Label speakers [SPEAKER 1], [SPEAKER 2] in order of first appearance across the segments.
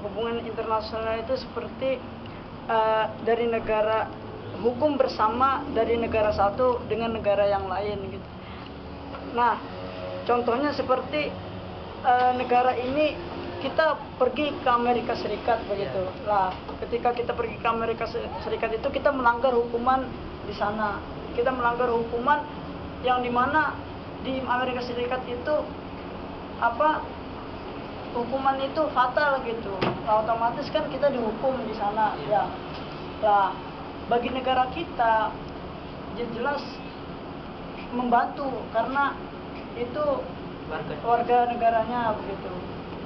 [SPEAKER 1] hubungan internasional itu seperti dari negara, hukum bersama dari negara satu dengan negara yang lain gitu. Nah, contohnya seperti negara ini kita pergi ke Amerika Serikat begitu. Lah, ketika kita pergi ke Amerika Serikat itu kita melanggar hukuman di sana. Kita melanggar hukuman yang dimana di Amerika Serikat itu hukuman itu fatal gitu. Nah, otomatis kan kita dihukum di sana ya. Nah, bagi negara kita jelas membantu karena itu warga negaranya begitu.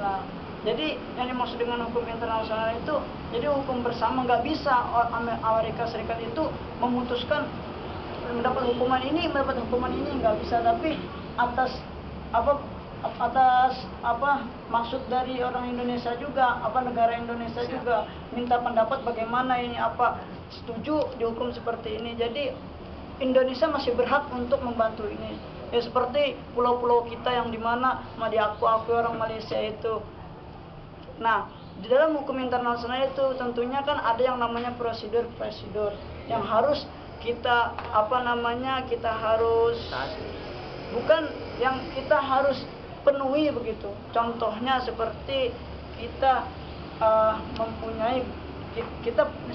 [SPEAKER 1] Nah, jadi yang dimaksud dengan hukum internasional itu, jadi hukum bersama. Nggak bisa Amerika Serikat itu memutuskan mendapat hukuman ini nggak bisa, tapi atas maksud dari orang Indonesia juga, negara Indonesia juga minta pendapat bagaimana ini, setuju dihukum seperti ini. Jadi Indonesia masih berhak untuk membantu ini. Ya seperti pulau-pulau kita yang dimana diakui orang Malaysia itu. Nah, di dalam hukum internasional itu tentunya kan ada yang namanya prosedur yang harus kita kita harus kita harus penuhi begitu. Contohnya seperti kita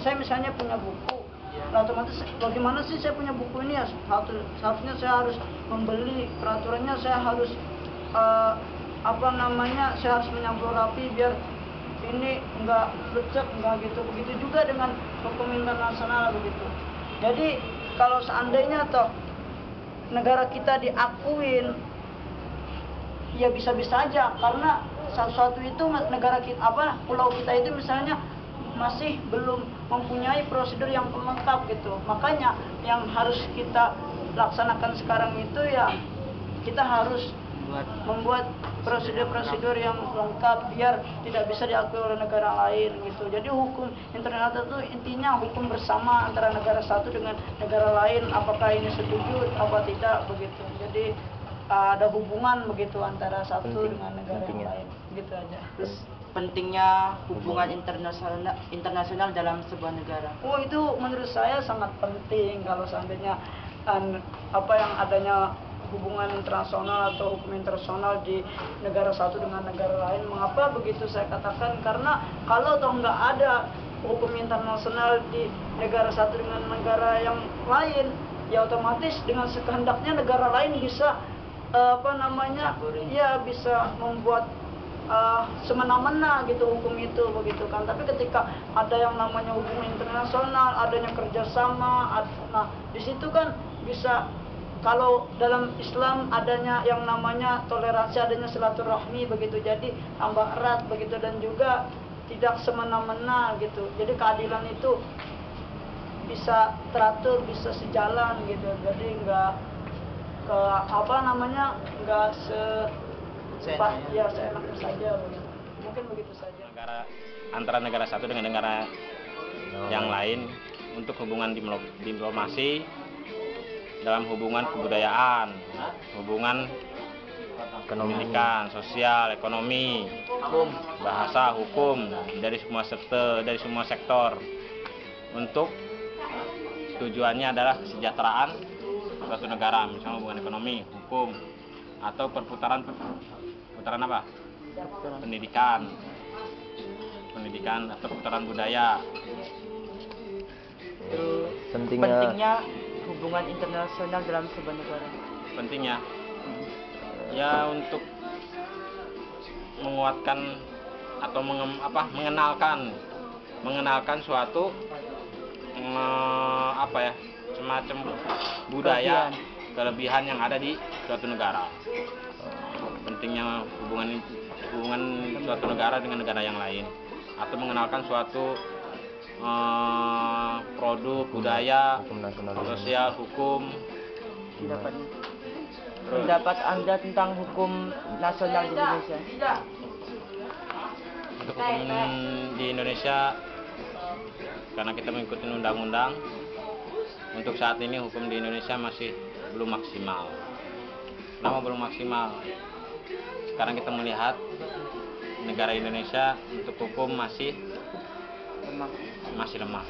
[SPEAKER 1] saya misalnya punya buku. Nah, otomatis bagaimana sih saya punya buku ini ya? Seharusnya saya harus membeli, peraturannya saya harus saya harus menyampul rapi biar ini enggak lecek, enggak gitu. Begitu juga dengan hukum internasional begitu. Jadi kalau seandainya negara kita diakuin, ya bisa-bisa aja karena satu-satu itu negara kita pulau kita itu misalnya masih belum mempunyai prosedur yang lengkap gitu. Makanya yang harus kita laksanakan sekarang itu ya kita harus membuat prosedur-prosedur yang lengkap biar tidak bisa diakui oleh negara lain gitu. Jadi hukum internasional itu intinya hukum bersama antara negara satu dengan negara lain, apakah ini setuju apa tidak begitu. Jadi ada hubungan begitu antara satu dengan negara yang lain, gitu aja.
[SPEAKER 2] Terus pentingnya hubungan internasional dalam sebuah negara.
[SPEAKER 1] Oh, itu menurut saya sangat penting kalau seandainya yang adanya hubungan internasional atau hukum internasional di negara satu dengan negara lain. Mengapa begitu saya katakan? Karena kalau nggak ada hukum internasional di negara satu dengan negara yang lain, ya otomatis dengan sekehendaknya negara lain bisa bisa membuat semena-mena gitu hukum itu begitu kan. Tapi ketika ada yang namanya hubungan internasional, adanya kerjasama, nah di situ kan bisa. Kalau dalam Islam adanya yang namanya toleransi, adanya silaturahmi begitu, jadi tambah erat begitu, dan juga tidak semena-mena gitu. Jadi keadilan itu bisa teratur, bisa sejalan gitu. Jadi nggak seenaknya saja begitu. Mungkin begitu saja.
[SPEAKER 3] Antara negara satu dengan negara yang lain untuk hubungan diplomasi, dalam hubungan kebudayaan, hubungan pendidikan, sosial, ekonomi, bahasa, hukum, dari semua sektor. Untuk tujuannya adalah kesejahteraan suatu negara, misalnya hubungan ekonomi, hukum, atau perputaran apa? Pendidikan atau perputaran budaya.
[SPEAKER 2] Pentingnya hubungan internasional dalam sebuah negara.
[SPEAKER 3] Pentingnya ya untuk menguatkan atau mengenalkan suatu semacam budaya kelebihan yang ada di suatu negara. Pentingnya hubungan suatu negara dengan negara yang lain, atau mengenalkan suatu produk budaya, sosial, hukum.
[SPEAKER 2] Pendapat Anda tentang hukum nasional di Indonesia?
[SPEAKER 3] Untuk hukum di Indonesia, karena kita mengikuti undang-undang, untuk saat ini hukum di Indonesia masih belum maksimal. Kenapa belum maksimal? Sekarang kita melihat negara Indonesia untuk hukum masih lemah.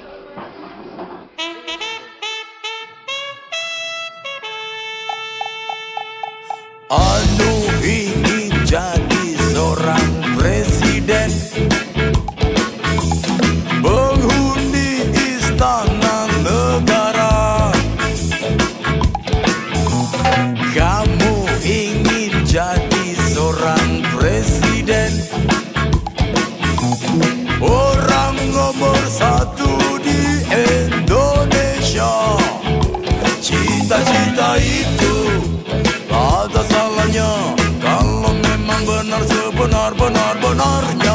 [SPEAKER 4] Anu ingin jadi seorang presiden, penghuni istana negara. Kamu ingin jadi seorang presiden, orang nomor 1 di Indonesia. Cita-cita itu tak ada salahnya kalau memang benar sebenar-benarnya.